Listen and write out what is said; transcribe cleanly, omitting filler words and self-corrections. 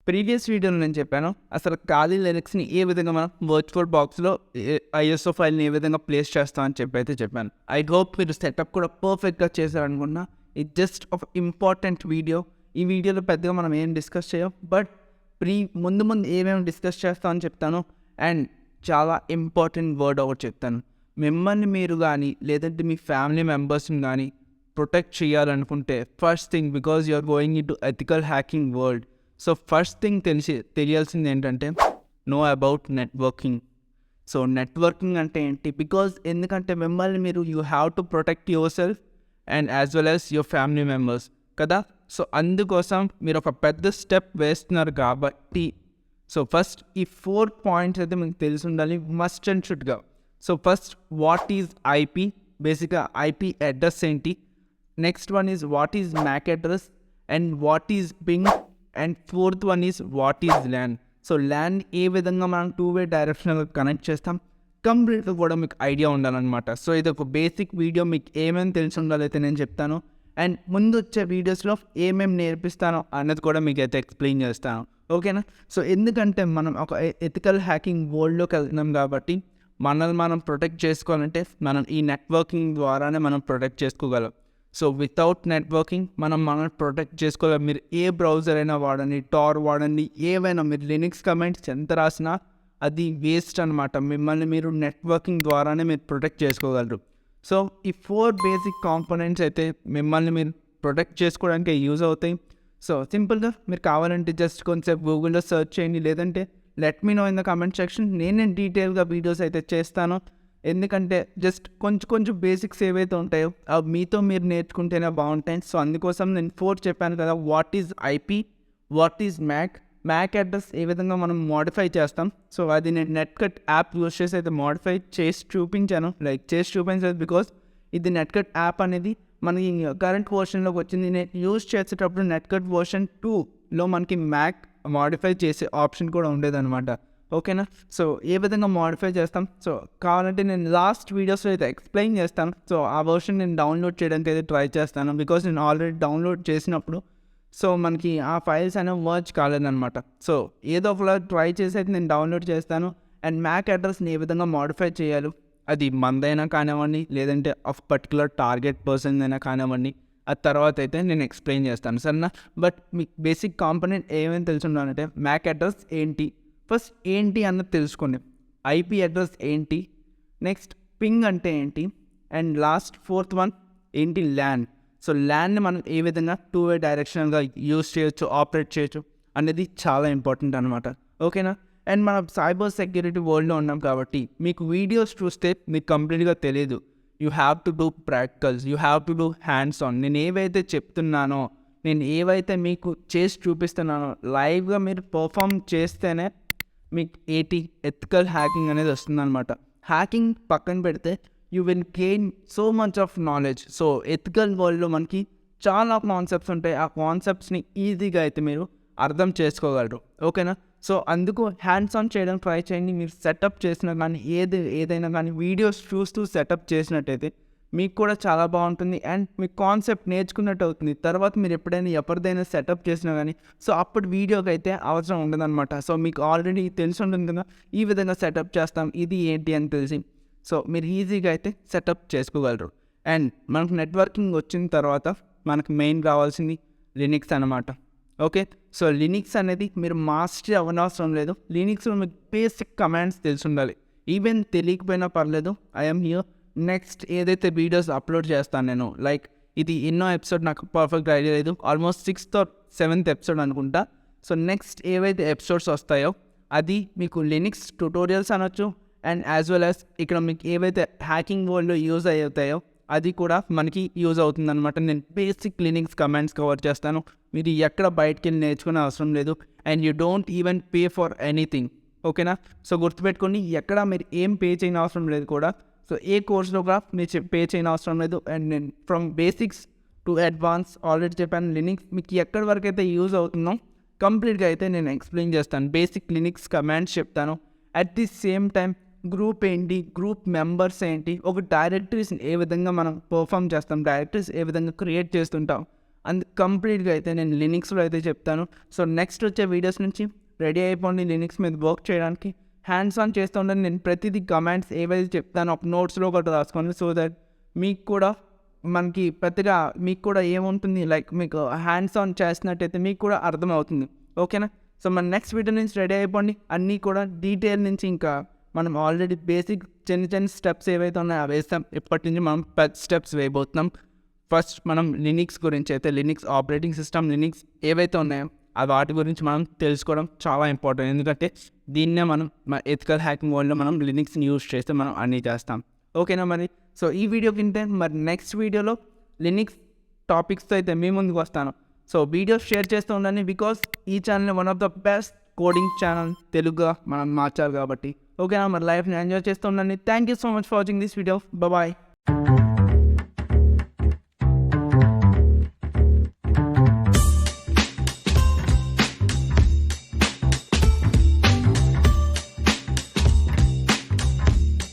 Previous వీడియోలో నేను చెప్పాను అసలు ఖాళీ లిరిక్స్ని ఏ విధంగా మనం వర్చువల్ బాక్స్లో ఐఎస్ఓ ఫైల్ని ఏ విధంగా ప్లేస్ చేస్తామని చెప్పాను. ఐ హోప్ మీరు సెటప్ కూడా పర్ఫెక్ట్గా చేశారనుకున్నా. ఇది జస్ట్ ఒక ఇంపార్టెంట్ వీడియో. ఈ వీడియోలో పెద్దగా మనం ఏం డిస్కస్ చేయం, బట్ ముందు ఏమేమి డిస్కస్ చేస్తామని చెప్తాను. అండ్ చాలా ఇంపార్టెంట్ వర్డ్ ఒకటి చెప్తాను. మిమ్మల్ని మీరు కానీ లేదంటే మీ ఫ్యామిలీ మెంబర్స్ని కానీ ప్రొటెక్ట్ చేయాలనుకుంటే first thing, because you're going into ethical hacking world, so first thing తెలియాల్సింది ఏంటంటే know about networking. So networking అంటే ఏంటి, బికాజ్ ఎందుకంటే మిమ్మల్ని మీరు you have to protect yourself and as well as your family members కదా. So అందుకోసం మీరు ఒక పెద్ద స్టెప్ వేస్తున్నారు కాబట్టి సో ఫస్ట్ ఈ 4 పాయింట్స్ అయితే మీకు తెలిసి ఉండాలి, మస్ట్ అండ్ షుడ్గా. So first, what is IP, బేసిక్గా ఐపీ అడ్రస్ ఏంటి. Next one is what is MAC address and what is ping. And fourth one is what is LAN. So LAN ఏ విధంగా మనం 2-వే డైరెక్షన్గా కనెక్ట్ చేస్తాం కంప్లీట్గా కూడా మీకు ఐడియా ఉండాలన్నమాట. సో ఇది ఒక బేసిక్ వీడియో, మీకు ఏమేమి తెలిసి ఉండాలైతే నేను చెప్తాను. అండ్ ముందు వచ్చే వీడియోస్లో ఏమేమి నేర్పిస్తానో అన్నది కూడా మీకు అయితే ఎక్స్ప్లెయిన్ చేస్తాను, ఓకేనా. సో ఎందుకంటే మనం ఒక ఎథికల్ హ్యాకింగ్ వరల్డ్లోకి వెళ్తున్నాం కాబట్టి మనల్ని మనం ప్రొటెక్ట్ చేసుకోవాలంటే మనం ఈ నెట్వర్కింగ్ ద్వారానే మనం ప్రొటెక్ట్ చేసుకోగలం. సో వితౌట్ నెట్వర్కింగ్ మనం ప్రొటెక్ట్ చేసుకోవాలి. మీరు ఏ బ్రౌజర్ అయినా వాడండి, టార్ వాడండి, ఏవైనా మీరు లినక్స్ కమెంట్స్ ఎంత రాసినా అది వేస్ట్ అనమాట. మిమ్మల్ని మీరు నెట్వర్కింగ్ ద్వారానే మీరు ప్రొటెక్ట్ చేసుకోగలరు. సో ఈ 4 బేసిక్ కాంపోనెంట్స్ అయితే మిమ్మల్ని మీరు ప్రొటెక్ట్ చేసుకోవడానికి యూజ్ అవుతాయి. సో సింపుల్గా మీరు కావాలంటే జస్ట్ కొంచెం గూగుల్లో సెర్చ్ చేయండి, లేదంటే let me know in the comment section. నేనే డీటెయిల్గా వీడియోస్ అయితే చేస్తాను, ఎందుకంటే జస్ట్ కొంచెం బేసిక్స్ ఏవైతే ఉంటాయో అవి మీతో మీరు నేర్చుకుంటేనే బాగుంటాయి. సో అందుకోసం నేను 4 చెప్పాను కదా, what is IP, what is MAC address ఏ విధంగా మనం మోడిఫై చేస్తాం. సో అది నేను నెట్కట్ యాప్ యూజ్ చేసి అయితే మోడిఫై చేసి చూపించాను, బికాస్ ఇది నెట్కట్ యాప్ అనేది మనకి కరెంట్ వర్షన్లోకి వచ్చింది. నేను యూజ్ చేసేటప్పుడు నెట్కట్ వర్షన్ 2లో మనకి మ్యాక్ మోడిఫై చేసే ఆప్షన్ కూడా ఉండేదన్నమాట, ఓకేనా. సో ఏ విధంగా మోడిఫై చేస్తాం, సో కావాలంటే నేను లాస్ట్ వీడియోస్లో అయితే ఎక్స్ప్లెయిన్ చేస్తాను. సో ఆ వర్షన్ నేను డౌన్లోడ్ చేయడానికి అయితే ట్రై చేస్తాను, బికాస్ నేను ఆల్రెడీ డౌన్లోడ్ చేసినప్పుడు సో మనకి ఆ ఫైల్స్ అనేవి వర్చ్ కాలేదన్నమాట. సో ఏదో ఒకలా ట్రై చేసి అయితే నేను డౌన్లోడ్ చేస్తాను. అండ్ మ్యాక్ అడ్రస్ని ఏ విధంగా మోడిఫై చేయాలి, అది మందైనా కానివ్వండి లేదంటే ఆఫ్ పర్టికులర్ టార్గెట్ పర్సన్ అయినా కానివ్వండి, ఆ తర్వాత అయితే నేను ఎక్స్ప్లెయిన్ చేస్తాను సరేనా. బట్ మీకు బేసిక్ కాంపోనెంట్ ఏమేమి తెలుసుండాలంటే మ్యాక్ అడ్రస్ ఏంటి, ఫస్ట్ ఏంటి అన్నది తెలుసుకోండి. ఐపీ అడ్రస్ ఏంటి, నెక్స్ట్ పింగ్ అంటే ఏంటి, అండ్ లాస్ట్ 4th వన్ ఏంటి, ల్యాన్. సో ల్యాన్ని మనం ఏ విధంగా 2-వే డైరెక్షన్గా యూజ్ చేయొచ్చు, ఆపరేట్ చేయొచ్చు అనేది చాలా ఇంపార్టెంట్ అనమాట, ఓకేనా. అండ్ మనం సైబర్ సెక్యూరిటీ వరల్డ్లో ఉన్నాం కాబట్టి మీకు వీడియోస్ చూస్తే మీకు కంప్లీట్గా తెలియదు. You have to do practicals, you have to do hands on. నేను ఏవైతే చెప్తున్నానో, నేను ఏవైతే మీకు చేసి చూపిస్తున్నానో లైవ్గా మీరు పర్ఫామ్ చేస్తేనే మీకు ఎథికల్ హ్యాకింగ్ అనేది వస్తుందన్నమాట. హ్యాకింగ్ పక్కన పెడితే you will gain so much of knowledge. So ethical వరల్డ్లో మనకి చాలా కాన్సెప్ట్స్ ఉంటాయి, ఆ కాన్సెప్ట్స్ని ఈజీగా అయితే మీరు అర్థం చేసుకోగలరు, ఓకేనా. సో అందుకు హ్యాండ్స్ ఆన్ చేయడానికి ట్రై చేయండి. మీరు సెటప్ చేసినా కానీ ఏదైనా కానీ వీడియోస్ చూస్తూ సెటప్ చేసినట్టయితే మీకు కూడా చాలా బాగుంటుంది అండ్ మీకు కాన్సెప్ట్ నేర్చుకున్నట్టు అవుతుంది. తర్వాత మీరు ఎప్పుడైనా ఎవరిదైనా సెటప్ చేసినా కానీ సో అప్పుడు వీడియోకి అయితే అవసరం ఉండదన్నమాట. సో మీకు ఆల్రెడీ తెలిసి ఉంటుంది కదా ఈ విధంగా సెటప్ చేస్తాం, ఇది ఏంటి అని తెలిసి, సో మీరు ఈజీగా అయితే సెటప్ చేసుకోగలరు. అండ్ మనకు నెట్వర్కింగ్ వచ్చిన తర్వాత మనకు మెయిన్ కావాల్సింది లినిక్స్ అనమాట, ఓకే. సో లినిక్స్ అనేది మీరు మాస్టరీ అవ్వనవసరం లేదు. లినిక్స్లో మీకు బేసిక్ కమాండ్స్ తెలిసి ఉండాలి. ఈవెన్ తెలియకపోయినా పర్లేదు, ఐఎమ్ హియర్. నెక్స్ట్ ఏదైతే వీడియోస్ అప్లోడ్ చేస్తాను నేను, లైక్ ఇది ఎన్నో ఎపిసోడ్ నాకు పర్ఫెక్ట్ ఐడియా లేదు, almost 6th or 7th episode అనుకుంటా. సో నెక్స్ట్ ఏవైతే ఎపిసోడ్స్ వస్తాయో అది మీకు లినిక్స్ ట్యుటోరియల్స్ అనొచ్చు. అండ్ యాజ్ వెల్ యాజ్ ఇక్కడ మీకు ఏవైతే హ్యాకింగ్ వరల్డ్లో యూజ్ అవుతాయో అది కూడా మనకి యూజ్ అవుతుంది అనమాట. నేను బేసిక్ లినిక్స్ కమాండ్స్ కవర్ చేస్తాను. మీరు ఎక్కడ బయటకు వెళ్ళి నేర్చుకునే అవసరం లేదు. And you don't even pay for anything, ఓకేనా. సో గుర్తుపెట్టుకోండి, ఎక్కడ మీరు ఏం పే చేయని అవసరం లేదు కూడా. సో ఏ కోర్స్లో కూడా మీరు పే చేయని అవసరం లేదు. అండ్ నేను from basics to advance already చెప్పాను. లినిక్స్ మీకు ఎక్కడి వరకు అయితే యూజ్ అవుతుందో కంప్లీట్గా అయితే నేను ఎక్స్ప్లెయిన్ చేస్తాను. బేసిక్ లినిక్స్ కమాండ్స్ చెప్తాను. At the same time group ఏంటి, గ్రూప్ మెంబర్స్ ఏంటి, ఒక డైరెక్టరీస్ని ఏ విధంగా మనం పర్ఫామ్ చేస్తాం, డైరెక్టరీస్ ఏ విధంగా క్రియేట్ చేస్తుంటాం అండ్ కంప్లీట్గా అయితే నేను లినిక్స్లో అయితే చెప్తాను. సో నెక్స్ట్ వచ్చే వీడియోస్ నుంచి రెడీ అయిపోండి లినిక్స్ మీద వర్క్ చేయడానికి. హ్యాండ్స్ ఆన్ చేస్తూ ఉండండి. నేను ప్రతిదీ కమాండ్స్ ఏవైతే చెప్తానో ఒక నోట్స్లో ఒకటి రాసుకోండి. సో దట్ మీకు కూడా మనకి పెద్దగా మీకు కూడా ఏముంటుంది లైక్ మీకు హ్యాండ్స్ ఆన్ చేసినట్టయితే మీకు కూడా అర్థమవుతుంది. ఓకేనా? సో మన నెక్స్ట్ వీడియో నుంచి రెడీ అయిపోండి. అన్నీ కూడా డీటెయిల్ నుంచి ఇంకా మనం ఆల్రెడీ బేసిక్ చిన్న స్టెప్స్ ఏవైతే ఉన్నాయో అవి వేస్తాం. ఇప్పటి నుంచి మనం పెద్ద స్టెప్స్ వేయబోతున్నాం. ఫస్ట్ మనం లినిక్స్ గురించి అయితే లినిక్స్ ఆపరేటింగ్ సిస్టమ్ లినిక్స్ ఏవైతే ఉన్నాయో వాటి గురించి మనం తెలుసుకోవడం చాలా ఇంపార్టెంట్. ఎందుకంటే దీన్నే మనం ఎథికల్ హ్యాకింగ్ వరల్డ్లో మనం లినిక్స్ని యూజ్ చేస్తే మనం అన్నీ చేస్తాం. ఓకేనా మరి? సో ఈ వీడియో కింద మరి నెక్స్ట్ వీడియోలో లినిక్స్ టాపిక్స్తో అయితే మీ ముందుకు వస్తాను. సో వీడియోస్ షేర్ చేస్తూ ఉండండి. బికాస్ ఈ channel one of the best coding channel తెలుగుగా మనం మార్చాలి కాబట్టి. ఓకేనా మరి? లైఫ్ని ఎంజాయ్ చేస్తూ ఉండండి. Thank you so much for watching this video. Bye.